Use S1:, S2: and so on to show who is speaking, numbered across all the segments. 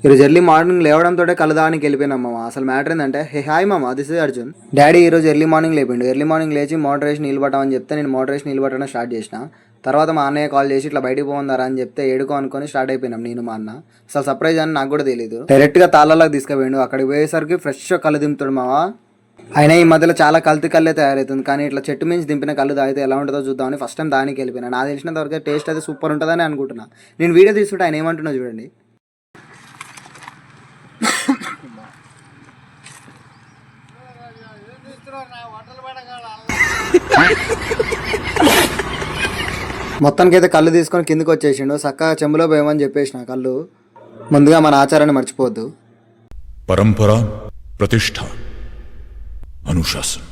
S1: ఈరోజు early morning లేవడంతో కళ్ళు దానికి వెళ్ళిపోయినాం మామ. అసలు మ్యాటర్ ఏంటంటే, హే హాయ్ మామ, దిస్ ఇస్ అర్జున్. డాడీ ఈరోజు ఎర్లీ మార్నింగ్ లేపిండు. ఎర్లీ మార్నింగ్ లేచి మోటర్ వేసి నీళ్ళు పట్టమని చెప్తే నేను మోటర్ వేసి నీళ్ళు పట్టడం స్టార్ట్ చేసిన. తర్వాత మా అన్నయ్య కాల్ చేసి ఇట్లా బయటికి పోందారా అని చెప్తే ఏడుకో అనుకొని స్టార్ట్ అయిపోయినాం నేను మా అన్న. అసలు సర్ప్రైజ్ అని నాకు కూడా తెలియదు. డైరెక్ట్గా తాళ్ళలోకి తీసుకుపోయిండు. అక్కడికి పోయేసరికి ఫ్రెష్గా కళ్ళు దింపుతాడు మామ. అయినా ఈ మధ్యలో చాలా కల్తీ కళ్ళే తయారవుతుంది. కానీ ఇట్లా చెట్టు మించి దింపిన కళ్ళు తాగితే ఎలా ఉంటుందో చూద్దామని ఫస్ట్ టైం దానికి వెళ్ళిపోయినా. నాకు తెలిసినంత వరకు టేస్ట్ అయితే సూపర్ ఉంటుందని అనుకుంటున్నా. నేను వీడియో తీసుకుంటే ఆయన ఏమంటున్నా చూడండి. మొత్తానికి అయితే కళ్ళు తీసుకొని కిందకి వచ్చేసిండు. చక్కగా చెంబులో పోయమని చెప్పేసిన కళ్ళు. ముందుగా మన ఆచారాన్ని మర్చిపోవద్దు.
S2: పరంపర, ప్రతిష్ట, అనుశాసనం.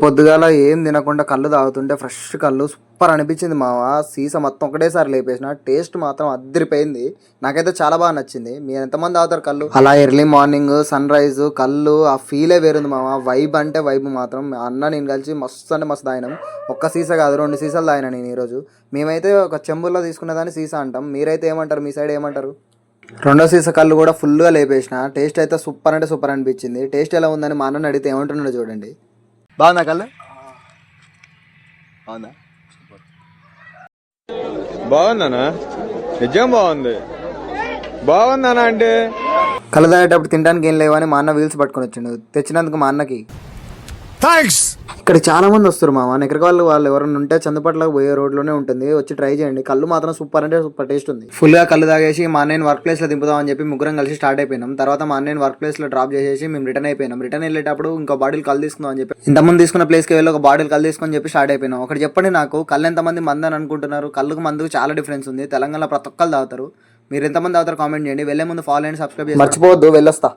S1: పొద్దుగాల ఏం తినకుండా కళ్ళు తాగుతుంటే ఫ్రెష్ కళ్ళు సూపర్ అనిపించింది మామ. సీసా మొత్తం ఒకటేసారి లేపేసిన. టేస్ట్ మాత్రం అద్దరిపోయింది. నాకైతే చాలా బాగా నచ్చింది. మీరు ఎంతమంది తాగుతారు కళ్ళు? అలా ఎర్లీ మార్నింగ్ సన్ రైజ్ కళ్ళు ఆ ఫీలే వేరుంది మామ. వైబ్ అంటే వైబ్ మాత్రం. అన్న నేను కలిసి మస్తు అంటే మస్తు తాగినాం. ఒక్క సీసా కాదు 2 సీసాలు తాగినా నేను ఈరోజు. మేమైతే ఒక చెంబుల్లో తీసుకునేదాన్ని సీసా అంటాం. మీరైతే ఏమంటారు? మీ సైడ్ ఏమంటారు? 2వ సీసా కళ్ళు కూడా ఫుల్గా లేపేసిన. టేస్ట్ అయితే సూపర్ అంటే సూపర్ అనిపించింది. టేస్ట్ ఎలా ఉందని మా అన్నని అడిగితే ఏమంటున్నాడో చూడండి. బాగుందా కళ్ళు? బాగుందా?
S3: బాగుందనా? నిజం బాగుంది. బాగుందనా అంటే
S1: కళ్ళు తాగేటప్పుడు తినడానికి ఏం లేవని మా అన్న వీల్స్ పట్టుకొని వచ్చిండు. తెచ్చినందుకు మా అన్నకి
S2: థ్యాంక్స్.
S1: ఇక్కడ చాలా మంది వస్తారు మామ. నెక్కడికి వాళ్ళు ఎవరైనా ఉంటే చందుపట్లకు పోయే రోడ్లోనే ఉంటుంది. వచ్చి ట్రై చేయండి. కళ్ళు మాత్రం సూపర్ అంటే సూపర్ టేస్ట్ ఉంది. ఫుల్గా కళ్ళు తాగేసి మా అన్నయ్యని వర్క్ ప్లేస్లో దింపుదామని చెప్పి ముగ్గురం కలిసి స్టార్ట్ అయిపోయినాం. తర్వాత మా అన్నయ్యని వర్క్ ప్లేస్లో డ్రాప్ చేసేసి మేము రిటర్న్ అయిపోయినాం. రిటర్న్ వెళ్ళేటప్పుడు ఇంకో బాటిల్ కళ్ళు తీసుకుందాం అని చెప్పి ఇంతమంది తీసుకున్న ప్లేస్కి వెళ్ళి ఒక బాటిల్ కళ్ళు తీసుకొని చెప్పి స్టార్ట్ అయిపోయినాం. ఒకటి చెప్పండి నాకు, కళ్ళు ఎంతమంది మంది అని అనుకుంటున్నారు? కళ్ళుకు మందుకు చాలా డిఫరెన్స్ ఉంది. తెలంగాణలో ప్రతి ఒక్కరు తాగుతారు. మీరు ఎంతమంది తాగుతారు కామెంట్ చేయండి. వెళ్ళే ముందు ఫాలో అండ్ సబ్స్క్రైబ్ చేసి మర్చిపోవద్దు. వెళ్ళొస్తా.